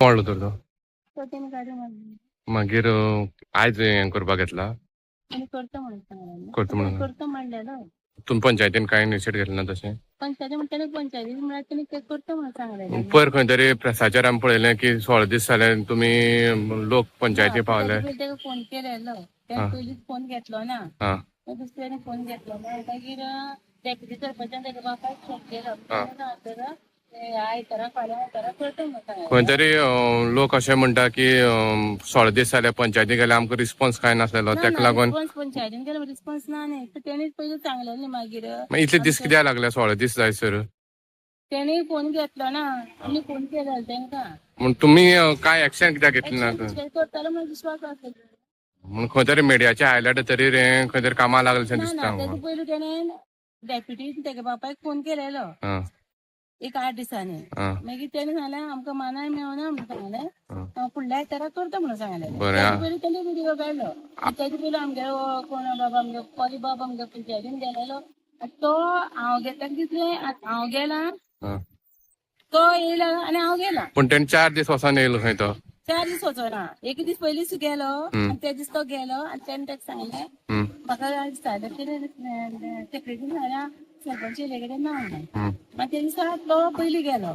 पडलो तर तो तो तेणी गाडी मारली मागीर आयज हें करपाक येतला आणि करतो म्हणून सांगलें करता तेणी म्हणून करतो म्हणलेलो तुम पंचायतीन कांय इनिशिएट घेतलें ना तशें पंचायती म्हणटा पंचायती म्हळ्यार तेणी ते करतो म्हणून सांगलेलें पयर खंय तरी प्रेसाचेर आमी पळयलें की 16 दीस जाले तुमी लोक पंचायती ना पावले. तेच्या पयलीं ताका फोन केलेलो तेणे आं पयलींच फोन घेतलो ना आं दुसऱ्याने फोन घेतलो ना मागीर डेप्युटी सरपंचान ताच्या बापायक फोन केलो आं तेन्ना आयतारा फाल्यां आयतारा करतो म्हणून खंय सांगलेलें तरी लोक अशें म्हणटा की 16 दीस जाले पंचायती गेले आमकां रिस्पॉन्स कांय नासलेलो ना तेका ना लागून रिस्पॉन्स पंचायतीन केलो रिस्पॉन्स ना न्ही तेणीच पयलीं सांगलेलें न्ही मागीर मागीर इतले दीस कित्याक लागले 16 दीस जायसर तेणी फोन घेतलो ना आमी फोन केलो तांकां म्हण तुमी काय एक्शन कित्याक घेतली ना एक्शन दुसऱ्याक करतलो म्हण विश्वास आसलो म्हण खंय तरी मिडियाचे हायलायट तरी खंय तरी कामां लागलेशें ना दिसता ना म्हाका. तेच्या पयलीं तेणें डेप्युटी तेगे बापायक फोन केलेलो आं एक 8 दिसांनी आं मागीर तेणें सांगलें आमकां मानाय मेळना म्हणून आं सांगलें फुडल्या आयतारा करता म्हणून सांगलेलें बरें तेच्या आं पयलीं तेणी व्हिडिओ काडलो आनी तेच्या पयलीं आमगे कोण बाबा आमगे परी बाबा आमगे पंचायतीन गेलेलो आनी तो हांव ताका दिसलें हांव गेलां आं तो येयला आनी हांव गेलां पूण तेणी 4 दीस वचोन येयलो खंय तो 4 दीस वचोना एक दीस पयलींच गेलो हम्म आनी ते दीस तो गेलो आनी तेणें ताका सांगलें हम्म म्हाका दिसता सेक्रेटरी सांगलें सरपंच येयले कडेन ना म्हणून हम्म मागीर ते दिसा तो पयलीं गेलो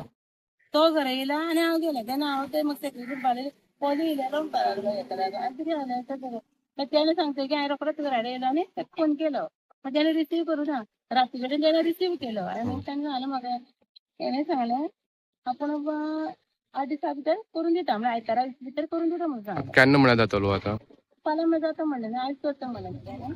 तो घरा येयला आनी हांव गेलें तेन्ना हांव ते म्हाका सेक्रेटरी म्हणपाक पॉली येयलेलो म्हणपाक लागलो हेका लागून आनी कितें जालें मागीर तेणें सांगतकीर हांवें रोखडोच घरा कडेन येयलो आनी ताका फोन केलो मागीर तेणें रिसीव करूं ना राती कडेन तेणें रिसीव केलो आनी मागीर तेणें सांगलें म्हाका तेणें सांगलें आपूण 8 दिसा भितर करून दिता म्हळ्यार आयतारा भितर करून दिता म्हणून सांगलें केन्ना म्हळ्यार जातलो आतां फाल्यां म्हळ्यार जाता म्हणलें आयज करता म्हणलें तेणें